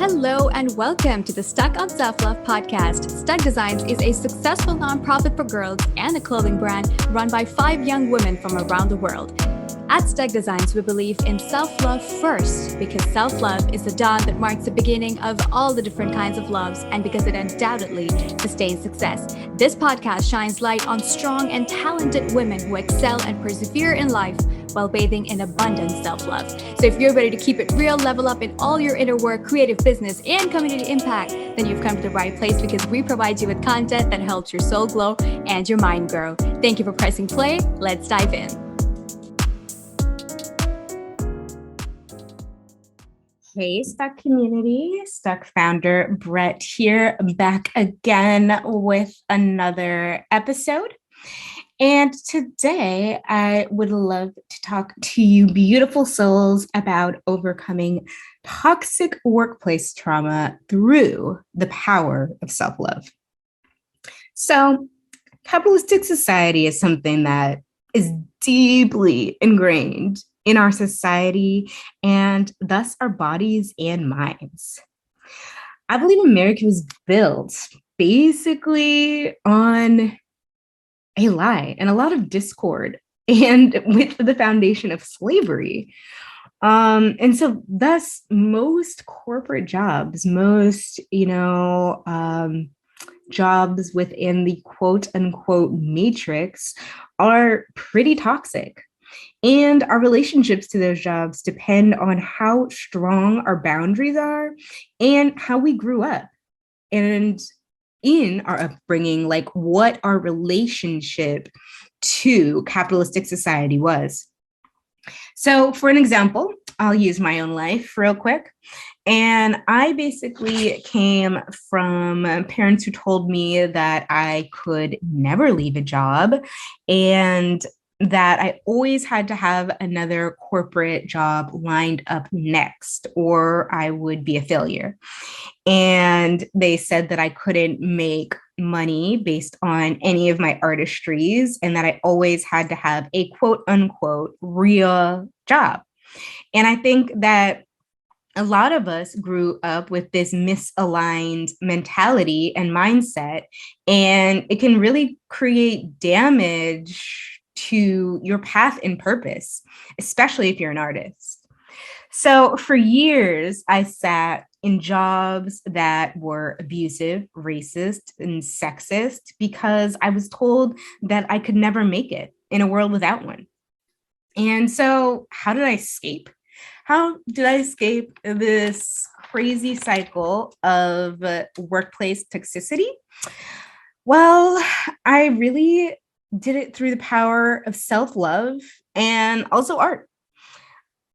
Hello and welcome to the STUK on Self-Love podcast. STUK Designs is a successful nonprofit for girls and a clothing brand run by 5 young women from around the world. At STUK Designs, we believe in self-love first because self-love is the dawn that marks the beginning of all the different kinds of loves and because it undoubtedly sustains success. This podcast shines light on strong and talented women who excel and persevere in life while bathing in abundant self-love. So if you're ready to keep it real, level up in all your inner work, creative business, and community impact, then you've come to the right place because we provide you with content that helps your soul glow and your mind grow. Thank you for pressing play. Let's dive in. Hey, STUK community, STUK founder Brett here, back again with another episode. And today I would love to talk to you beautiful souls about overcoming toxic workplace trauma through the power of self-love. So, capitalistic society is something that is deeply ingrained in our society and thus our bodies and minds. I believe America was built basically on a lie and a lot of discord and with the foundation of slavery. And so thus most corporate jobs, jobs within the quote unquote matrix are pretty toxic. And our relationships to those jobs depend on how strong our boundaries are and how we grew up. And in our upbringing, like what our relationship to capitalistic society was. So for an example, I'll use my own life real quick. And I basically came from parents who told me that I could never leave a job and that I always had to have another corporate job lined up next, or I would be a failure. And they said that I couldn't make money based on any of my artistries and that I always had to have a quote unquote real job. And I think that a lot of us grew up with this misaligned mentality and mindset, and it can really create damage to your path and purpose, especially if you're an artist. So for years, I sat in jobs that were abusive, racist, and sexist because I was told that I could never make it in a world without one. And so how did I escape? How did I escape this crazy cycle of workplace toxicity? Well, I really did it through the power of self-love and also art.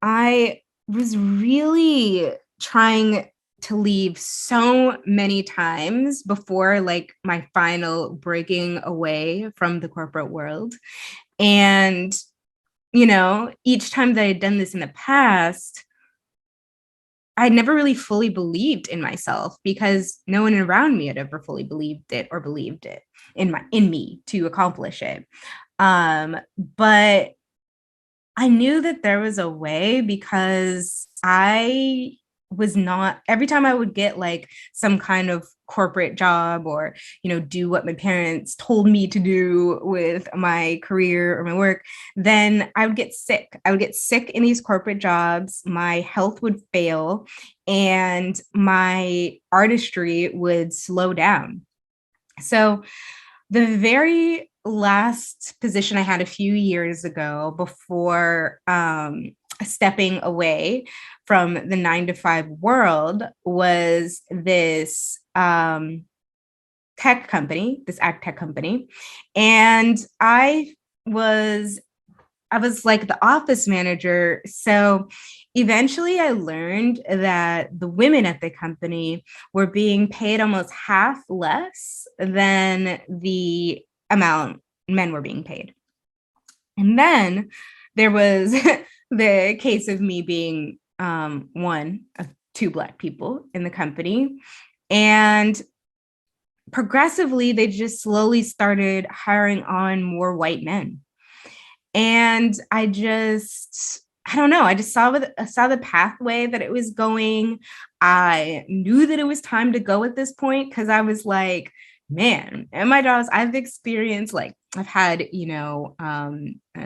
I was really trying to leave so many times before like my final breaking away from the corporate world. And, each time that I had done this in the past, I never really fully believed in myself because no one around me had ever fully believed it or believed it in me to accomplish it. But I knew that there was a way because I was not, every time I would get like some kind of corporate job or, do what my parents told me to do with my career or my work, then I would get sick. I would get sick in these corporate jobs. My health would fail and my artistry would slow down. So the very last position I had a few years ago before stepping away from the 9-to-5 world was this tech company, this ag tech company. And I was like the office manager. So eventually I learned that the women at the company were being paid almost half less than the amount men were being paid. And then there was the case of me being one of 2 Black people in the company. And progressively, they just slowly started hiring on more white men. And I just I don't know. I just saw the pathway that it was going. I knew that it was time to go at this point because I was like, man, in my jobs, I've experienced like I've had,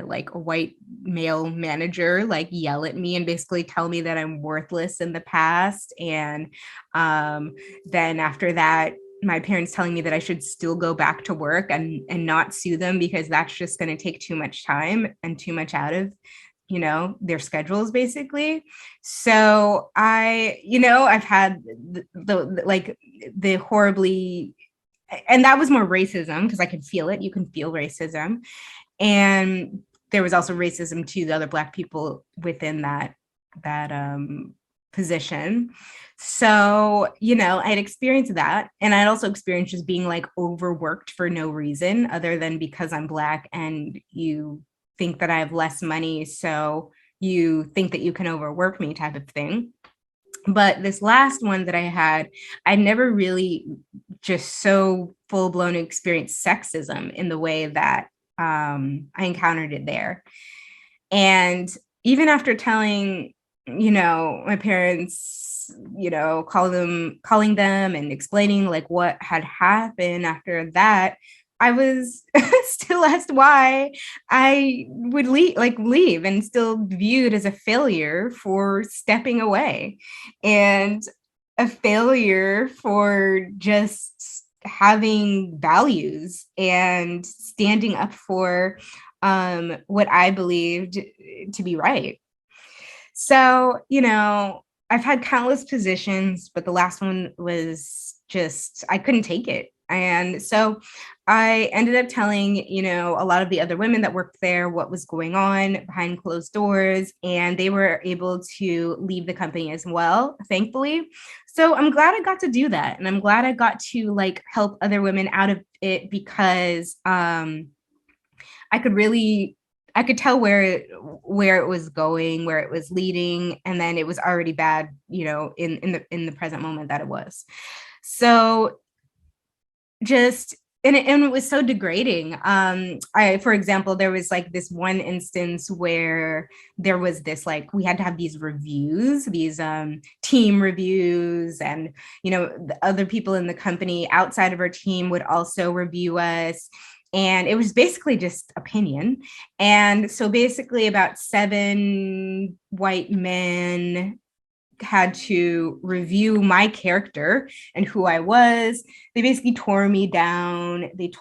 like a white male manager like yell at me and basically tell me that I'm worthless in the past. And then after that, my parents telling me that I should still go back to work and not sue them because that's just going to take too much time and too much out of their schedules basically. So I've had the horribly, and that was more racism because I could feel it. You can feel racism. And there was also racism to the other Black people within that position. So, I'd experienced that. And I'd also experienced just being like overworked for no reason other than because I'm Black and you think that I have less money. So you think that you can overwork me type of thing. But this last one that I had, I never really just so full blown experienced sexism in the way that I encountered it there. And even after telling, my parents, calling them and explaining like what had happened after that, I was still asked why I would leave and still viewed as a failure for stepping away and a failure for just having values and standing up for what I believed to be right. So, I've had countless positions, but the last one was just, I couldn't take it. And so I ended up telling, a lot of the other women that worked there what was going on behind closed doors, and they were able to leave the company as well, thankfully. So I'm glad I got to do that. And I'm glad I got to like help other women out of it because I could tell where it was going, where it was leading, and then it was already bad, in the present moment that it was. So just and it was so degrading. For example, there was like this one instance where there was this like we had to have these reviews, these team reviews, and the other people in the company outside of our team would also review us. And it was basically just opinion. And so basically about 7 white men had to review my character and who I was. They basically tore me down. They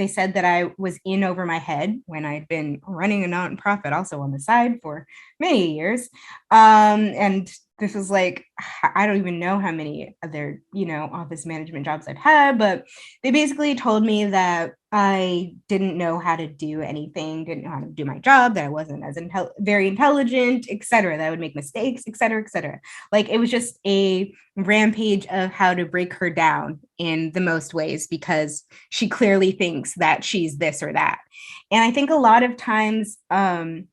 said that I was in over my head when I'd been running a nonprofit also on the side for many years. And this was like, I don't even know how many other, office management jobs I've had, but they basically told me that I didn't know how to do anything, didn't know how to do my job, that I wasn't as very intelligent, et cetera, that I would make mistakes, et cetera, et cetera. Like it was just a rampage of how to break her down in the most ways because she clearly thinks that she's this or that. And I think a lot of times, in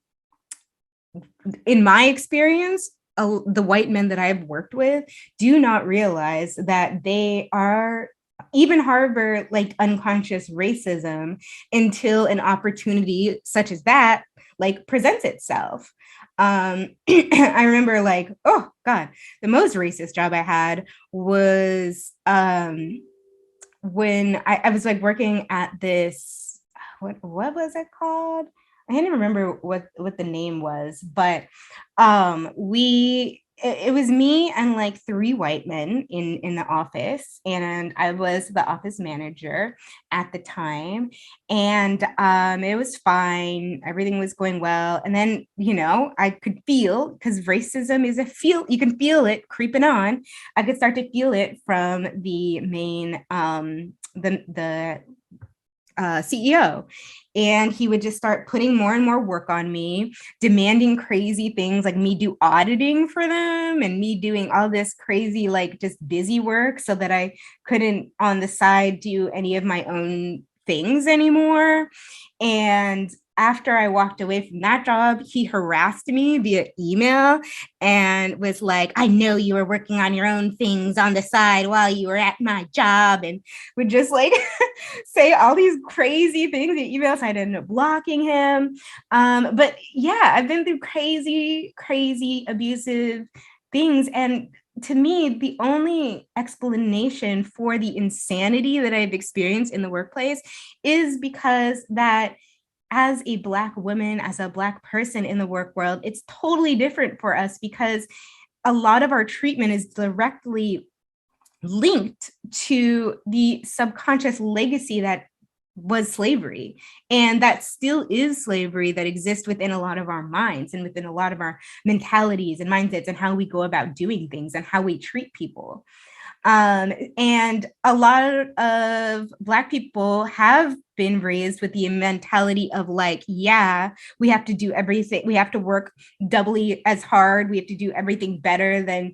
my experience, the white men that I've worked with do not realize that they are even harbor like unconscious racism until an opportunity such as that like presents itself. I remember like, oh God, the most racist job I had was when I was like working at this, what was it called? I can't even remember what the name was, but it was me and like 3 white men in the office, and I was the office manager at the time, and it was fine, everything was going well. And then I could feel, because racism is you can feel it creeping on. I could start to feel it from the main the CEO. And he would just start putting more and more work on me, demanding crazy things like me do auditing for them and me doing all this crazy, like just busy work so that I couldn't on the side do any of my own things anymore. And after I walked away from that job, he harassed me via email and was like, I know you were working on your own things on the side while you were at my job, and would just like say all these crazy things in emails. I'd end up blocking him. But yeah, I've been through crazy, crazy abusive things. And to me, the only explanation for the insanity that I've experienced in the workplace is because that as a Black woman, as a Black person in the work world, it's totally different for us because a lot of our treatment is directly linked to the subconscious legacy that was slavery, and that still is slavery that exists within a lot of our minds and within a lot of our mentalities and mindsets and how we go about doing things and how we treat people. And a lot of Black people have been raised with the mentality of like, yeah, we have to do everything. We have to work doubly as hard. We have to do everything better than,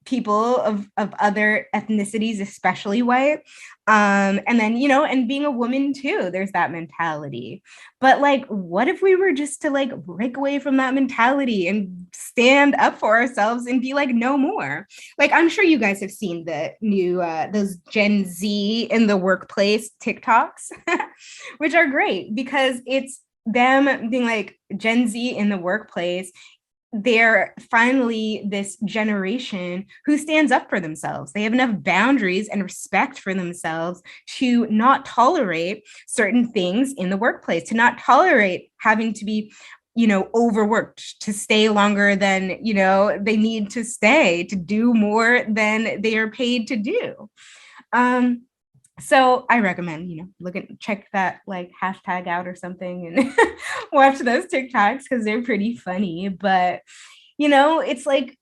people of other ethnicities, especially white. And then, and being a woman too, there's that mentality. But like, what if we were just to like break away from that mentality and stand up for ourselves and be like, no more? Like, I'm sure you guys have seen the new, those Gen Z in the workplace TikToks, which are great because it's them being like Gen Z in the workplace. They're finally this generation who stands up for themselves. They have enough boundaries and respect for themselves to not tolerate certain things in the workplace, to not tolerate having to be, overworked, to stay longer than, they need to stay, to do more than they are paid to do. So I recommend, check that like hashtag out or something and watch those TikToks because they're pretty funny. But, it's like,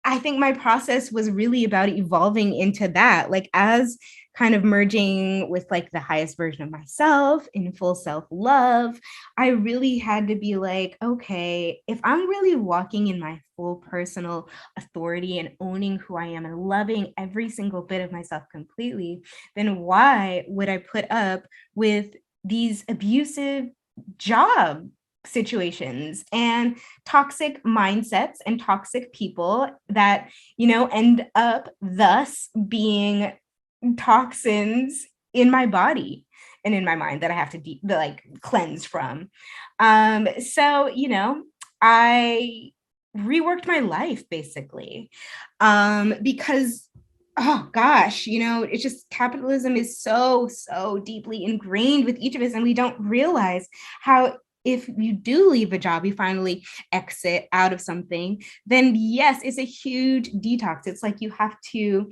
I think my process was really about evolving into that, like as kind of merging with like the highest version of myself in full self-love. I really had to be like, okay, if I'm really walking in my full personal authority and owning who I am and loving every single bit of myself completely, then why would I put up with these abusive job situations and toxic mindsets and toxic people that, end up thus being toxins in my body and in my mind that I have to cleanse from. So, I reworked my life basically, because oh gosh, it's just capitalism is so deeply ingrained with each of us, and we don't realize how if you do leave a job, you finally exit out of something, then yes, it's a huge detox. It's like you have to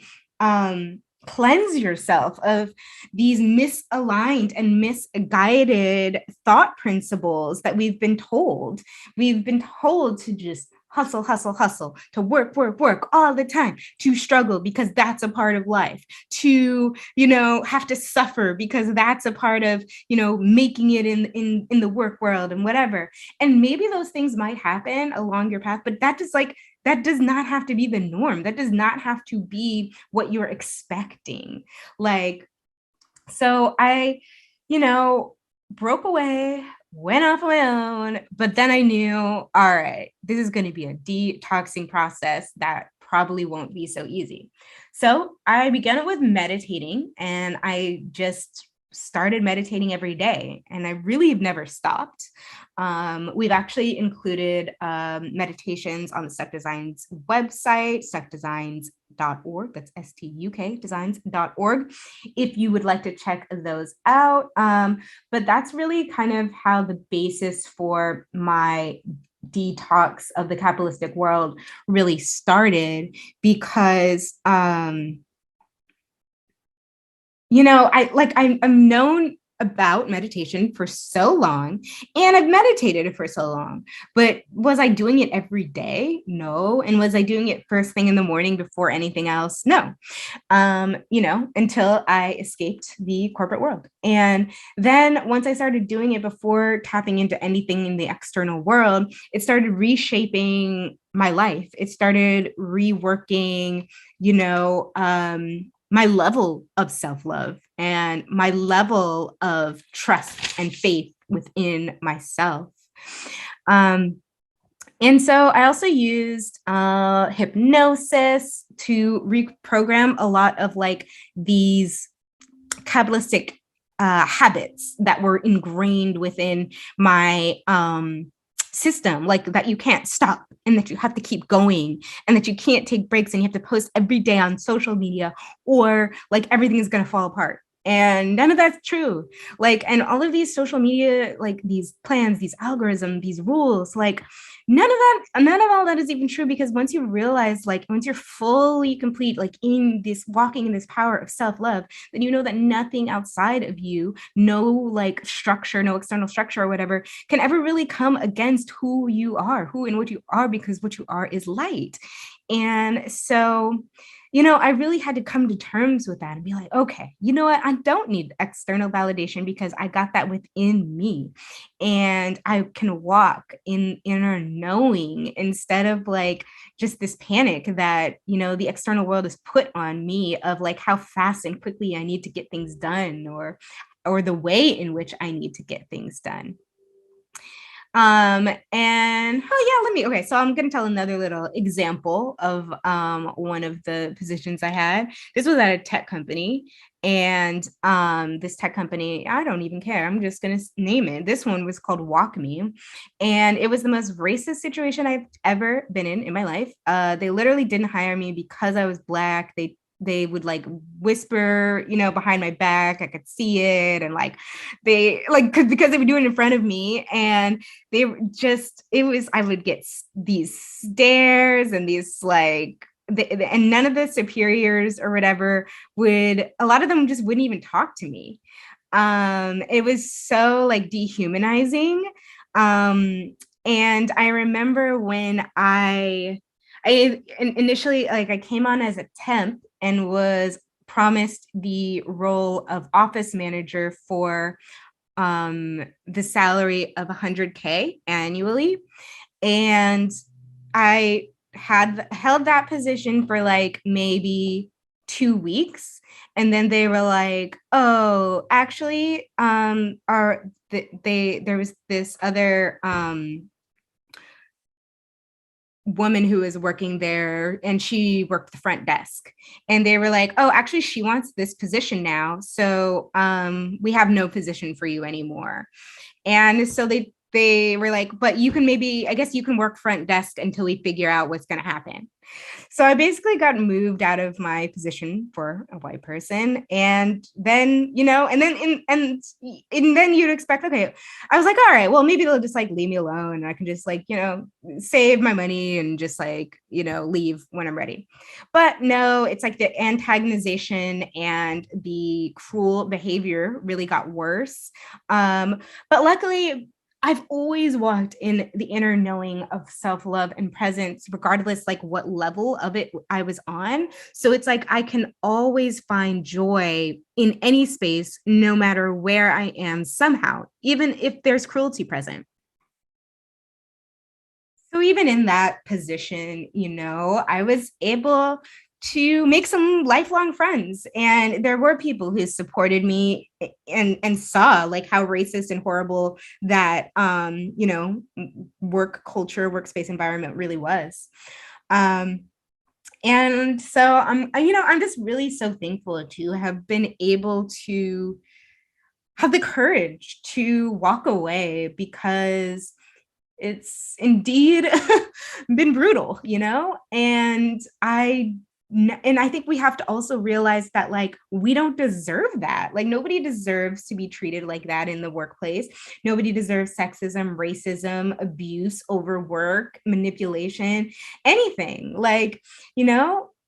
cleanse yourself of these misaligned and misguided thought principles that we've been told. We've been told to just hustle, hustle, hustle, to work, work, work all the time, to struggle because that's a part of life, to, have to suffer because that's a part of, making it in the work world and whatever. And maybe those things might happen along your path, but that does not have to be the norm. That does not have to be what you're expecting. Like, so I, broke away, went off on my own, but then I knew, all right, this is going to be a detoxing process that probably won't be so easy. So I began it with meditating, and I just started meditating every day, and I really have never stopped. We've actually included meditations on the STUK Designs website, stukdesigns.org. That's STUK designs.org, if you would like to check those out. But that's really kind of how the basis for my detox of the capitalistic world really started, because I'm known about meditation for so long, and I've meditated for so long, but was I doing it every day? No. And was I doing it first thing in the morning before anything else? No. Until I escaped the corporate world. And then once I started doing it before tapping into anything in the external world, it started reshaping my life. It started reworking, my level of self-love and my level of trust and faith within myself. And so I also used hypnosis to reprogram a lot of like these Kabbalistic habits that were ingrained within my system, like that you can't stop and that you have to keep going and that you can't take breaks and you have to post every day on social media or like everything is going to fall apart. And none of that's true. Like, and all of these social media, like these plans, these algorithms, these rules, like none of all that is even true, because once you realize, like, once you're fully complete, like in this walking in this power of self-love, then you know that nothing outside of you, no like structure, no external structure or whatever, can ever really come against who you are, who and what you are, because what you are is light. And so, I really had to come to terms with that and be like, okay, you know what? I don't need external validation because I got that within me. And I can walk in inner knowing instead of like just this panic that, the external world has put on me of like how fast and quickly I need to get things done, or the way in which I need to get things done. So I'm going to tell another little example of one of the positions I had. This was at a tech company, and this tech company, I don't even care, I'm just going to name it. This one was called Walk Me, and it was the most racist situation I've ever been in my life. They literally didn't hire me because I was Black. They would like whisper, behind my back. I could see it. And like, because they would do it in front of me, and I would get these stares and these like, and none of the superiors or whatever a lot of them just wouldn't even talk to me. It was so like dehumanizing. And I remember when I initially, like, I came on as a temp and was promised the role of office manager for the salary of 100K annually. And I had held that position for like maybe 2 weeks. And then they were like, oh, actually, there was this other woman who was working there, and she worked the front desk, and they were like, oh, actually she wants this position now, so we have no position for you anymore. And so they were like, but I guess you can work front desk until we figure out what's going to happen. So I basically got moved out of my position for a white person. And then, and then you'd expect, okay, I was like, all right, well, maybe they'll just like leave me alone and I can just like, save my money and just like, leave when I'm ready. But no, it's like the antagonization and the cruel behavior really got worse. But luckily, I've always walked in the inner knowing of self-love and presence, regardless like what level of it I was on. So it's like I can always find joy in any space, no matter where I am somehow, even if there's cruelty present. So even in that position, I was able to make some lifelong friends, and there were people who supported me and saw like how racist and horrible that work culture, workspace environment really was. And so I'm just really so thankful to have been able to have the courage to walk away, because it's indeed been brutal, and I think we have to also realize that like we don't deserve that. Like nobody deserves to be treated like that in the workplace. Nobody deserves sexism, racism, abuse, overwork, manipulation, anything. Like, and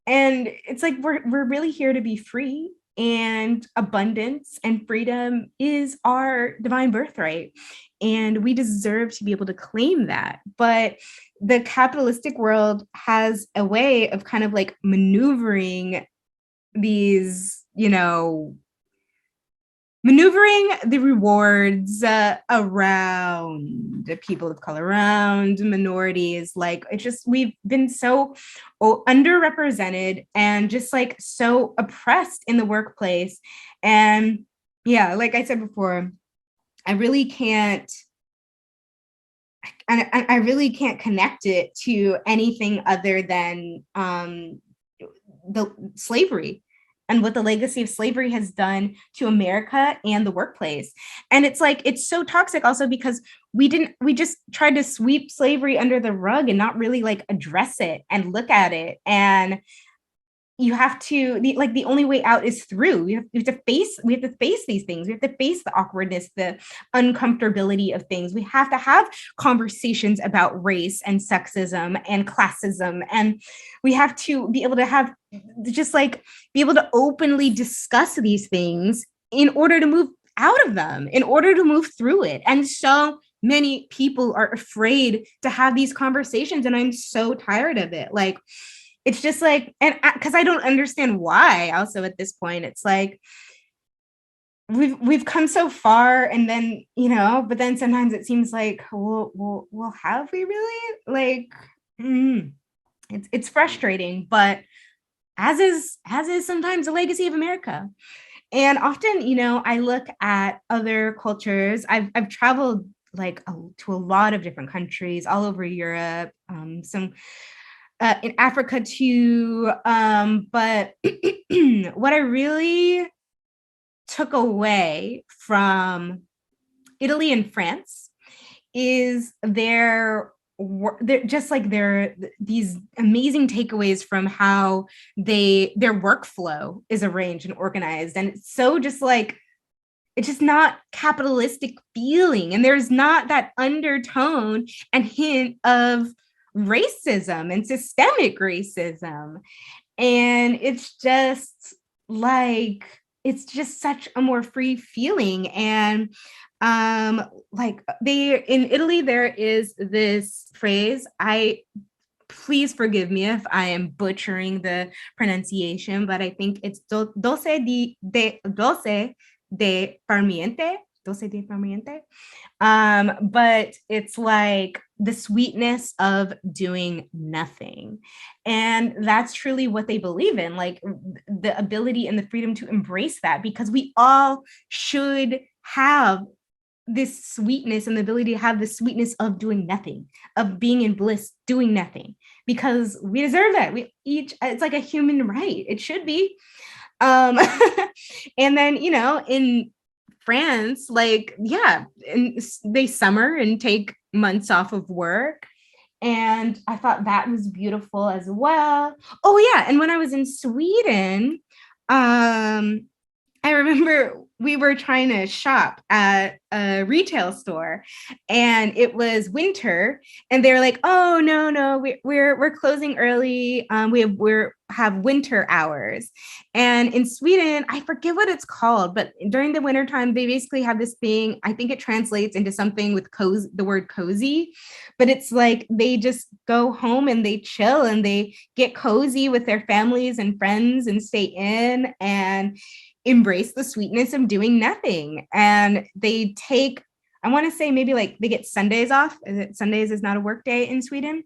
it's like we're really here to be free, and abundance and freedom is our divine birthright. And we deserve to be able to claim that. But the capitalistic world has a way of kind of like maneuvering these, maneuvering the rewards around the people of color, around minorities. Like we've been so underrepresented and just like so oppressed in the workplace. And yeah, like I said before, I really can't, and I really can't connect it to anything other than the slavery and what the legacy of slavery has done to America and the workplace. And it's like, it's so toxic also because we just tried to sweep slavery under the rug and not really like address it and look at it. And you have to, the only way out is through. We have to face these things. We have to face the awkwardness, the uncomfortability of things. We have to have conversations about race and sexism and classism. And we have to be able to have just like be able to openly discuss these things in order to move out of them, in order to move through it. And so many people are afraid to have these conversations. And I'm so tired of it. Like, it's just like, and because I don't understand why also at this point, it's like, we've come so far, and then, but then sometimes it seems like, well, have we really? Like, it's frustrating, but as is sometimes the legacy of America. And often, I look at other cultures. I've traveled like to a lot of different countries all over Europe, some in Africa too. But what I really took away from Italy and France is they're just like these amazing takeaways from how their workflow is arranged and organized. And it's so just like, it's just not capitalistic feeling. And there's not that undertone and hint of racism and systemic racism. And it's just like, it's just such a more free feeling. And like in Italy, there is this phrase, please forgive me if I am butchering the pronunciation, but I think it's doce de farniente. But it's like the sweetness of doing nothing. And that's truly what they believe in, like the ability and the freedom to embrace that, because we all should have this sweetness and the ability to have the sweetness of doing nothing, of being in bliss, doing nothing, because we deserve that. We each, it's like a human right. It should be. And then, in France, like, yeah, and they summer and take months off of work. And I thought that was beautiful as well. Oh yeah, and when I was in Sweden, I remember we were trying to shop at a retail store, and it was winter, and they were like, "Oh no, we're closing early. We have winter hours." And in Sweden, I forget what it's called, but during the wintertime, they basically have this thing. I think it translates into something with cozy, the word cozy, but it's like they just go home and they chill and they get cozy with their families and friends and stay in and embrace the sweetness of doing nothing. And they take, I want to say maybe like they get Sundays off. Sundays is not a work day in Sweden.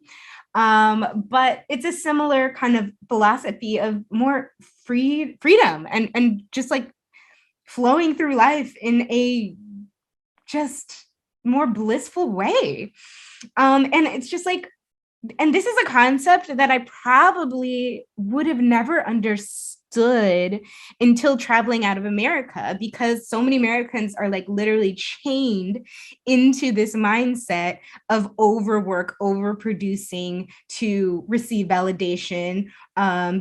But it's a similar kind of philosophy of more freedom and just like flowing through life in a just more blissful way. And it's just like, and this is a concept that I probably would have never understood until traveling out of America, because so many Americans are like literally chained into this mindset of overwork, overproducing to receive validation,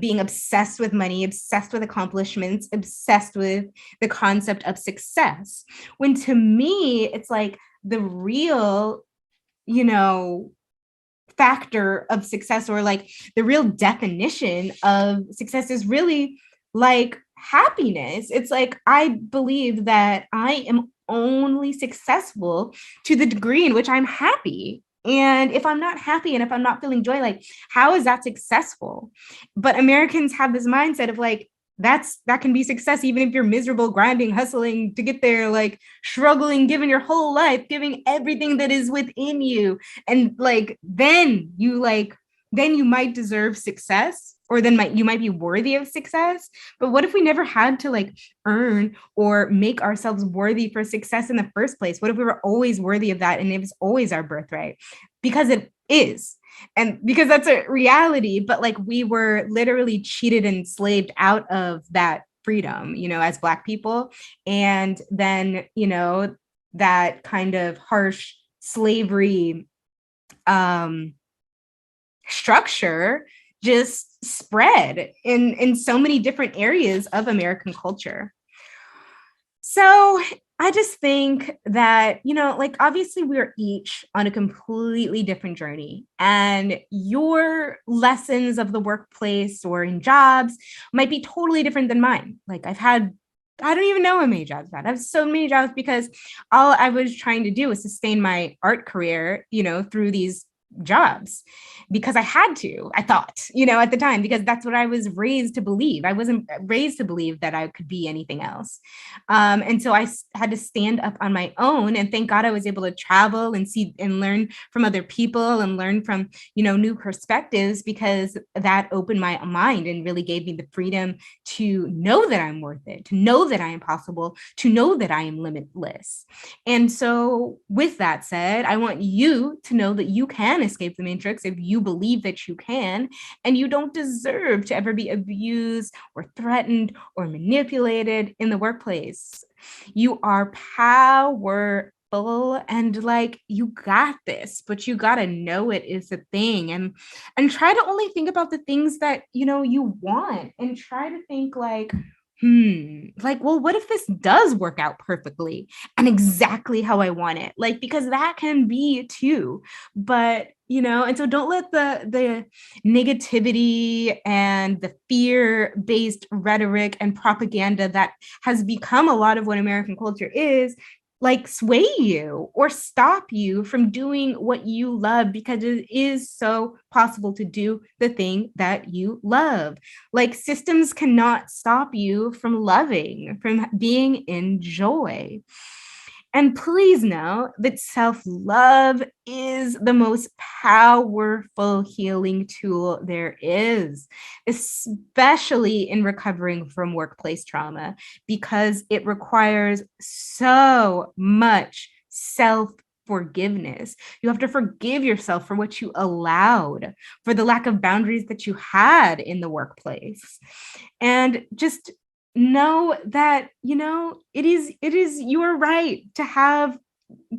being obsessed with money, obsessed with accomplishments, obsessed with the concept of success. When to me, it's like the real, factor of success, or like the real definition of success, is really like happiness. It's like, I believe that I am only successful to the degree in which I'm happy. And if I'm not happy and if I'm not feeling joy, like, how is that successful? But Americans have this mindset of like, that can be success, even if you're miserable, grinding, hustling to get there, like struggling, giving your whole life, giving everything that is within you. And like, then you might deserve success. or then you might be worthy of success. But what if we never had to like earn or make ourselves worthy for success in the first place? What if we were always worthy of that and it was always our birthright? Because it is. And because that's a reality, but like we were literally cheated and enslaved out of that freedom, you know, as Black people. And then, you know, that kind of harsh slavery structure just spread in so many different areas of American culture. So I just think that, you know, like obviously we're each on a completely different journey, and your lessons of the workplace or in jobs might be totally different than mine. Like I don't even know how many jobs I've had. I have so many jobs because all I was trying to do was sustain my art career, you know, through these jobs because I had to, I thought, you know, at the time, because that's what I was raised to believe. I wasn't raised to believe that I could be anything else. And so I had to stand up on my own, and thank God I was able to travel and see and learn from other people and learn from, you know, new perspectives, because that opened my mind and really gave me the freedom to know that I'm worth it, to know that I am possible, to know that I am limitless. And so with that said, I want you to know that you can escape the matrix if you believe that you can, and you don't deserve to ever be abused or threatened or manipulated in the workplace. You are powerful, and like you got this, but you got to know it is a thing, and try to only think about the things that, you know, you want, and try to think like, like, well, what if this does work out perfectly and exactly how I want it? Like, because that can be too. But, you know, and so don't let the negativity and the fear-based rhetoric and propaganda that has become a lot of what American culture is, like sway you or stop you from doing what you love, because it is so possible to do the thing that you love. Like systems cannot stop you from loving, from being in joy. And please know that self-love is the most powerful healing tool there is, especially in recovering from workplace trauma, because it requires so much self-forgiveness. You have to forgive yourself for what you allowed, for the lack of boundaries that you had in the workplace. And just know that, you know, it is your right to have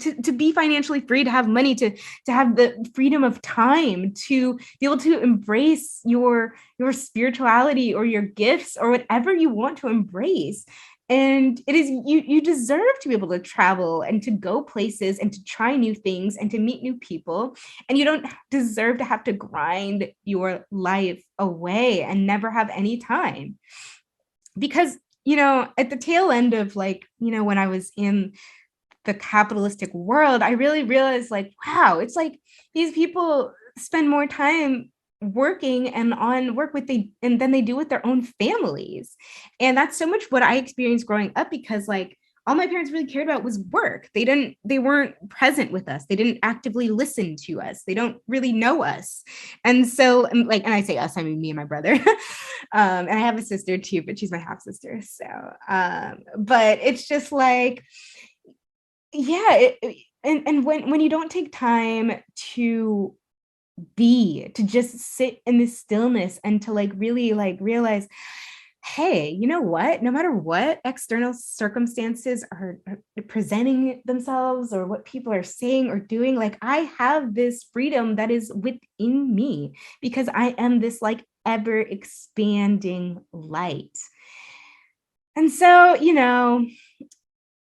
to be financially free, to have money, to have the freedom of time, to be able to embrace your spirituality or your gifts or whatever you want to embrace. And it is you deserve to be able to travel and to go places and to try new things and to meet new people. And you don't deserve to have to grind your life away and never have any time. Because, you know, at the tail end of like, you know, when I was in the capitalistic world, I really realized like, wow, it's like these people spend more time working and on work with and then they do with their own families. And that's so much what I experienced growing up, because like all my parents really cared about was work. They weren't present with us. They didn't actively listen to us. They don't really know us. And so like, and I say us, I mean me and my brother. And I have a sister too, but she's my half sister. So, but it's just like, yeah. And when you don't take time to just sit in this stillness and to like really like realize, hey, you know what? No matter what external circumstances are presenting themselves or what people are saying or doing, like I have this freedom that is within me because I am this like ever expanding light. And so, you know,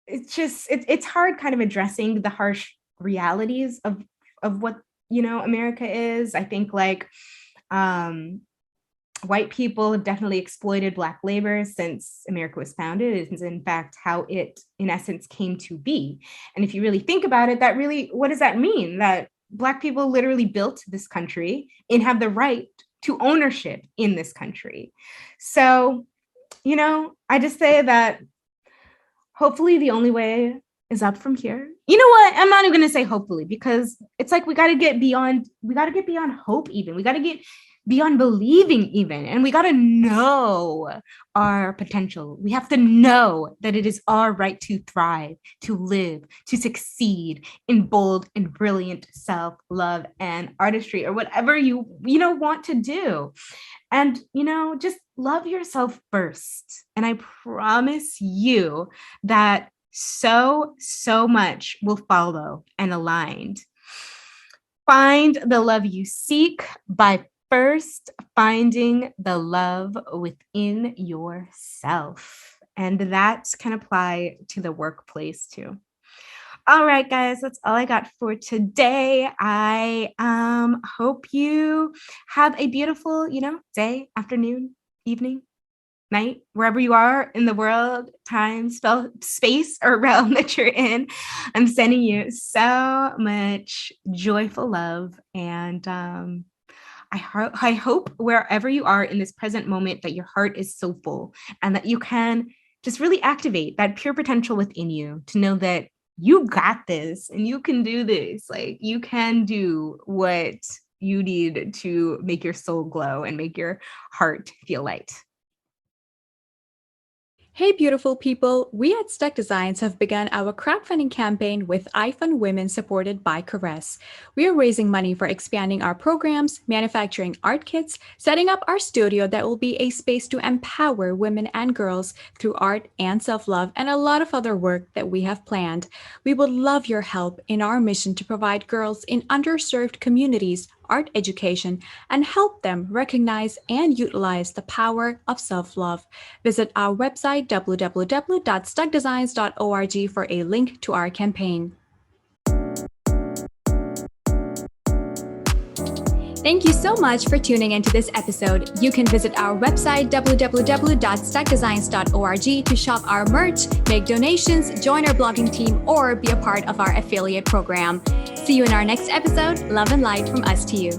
it's just, it's hard kind of addressing the harsh realities of what, you know, America is. I think like, white people have definitely exploited Black labor since America was founded. It is, in fact, how it, in essence, came to be. And if you really think about it, that really, what does that mean? That Black people literally built this country and have the right to ownership in this country. So, you know, I just say that hopefully the only way is up from here. You know what? I'm not even going to say hopefully, because it's like we got to get beyond hope even. We got to get beyond believing even. And we got to know our potential. We have to know that it is our right to thrive, to live, to succeed in bold and brilliant self-love and artistry, or whatever you want to do. And just love yourself first. And I promise you that so much will follow and aligned. Find the love you seek by first finding the love within yourself. And that can apply to the workplace too. All right, guys, that's all I got for today. I hope you have a beautiful, day, afternoon, evening, night, wherever you are in the world, time, space, or realm that you're in. I'm sending you so much joyful love. And I hope wherever you are in this present moment that your heart is so full and that you can just really activate that pure potential within you to know that you got this and you can do this. Like, you can do what you need to make your soul glow and make your heart feel light. Hey, beautiful people! We at STUK Designs have begun our crowdfunding campaign with iFund Women supported by Caress. We are raising money for expanding our programs, manufacturing art kits, setting up our studio that will be a space to empower women and girls through art and self-love, and a lot of other work that we have planned. We would love your help in our mission to provide girls in underserved communities art education and help them recognize and utilize the power of self-love. Visit our website www.stukdesigns.org for a link to our campaign. Thank you so much for tuning into this episode. You can visit our website www.stukdesigns.org to shop our merch, make donations, join our blogging team, or be a part of our affiliate program. See you in our next episode. Love and light from us to you.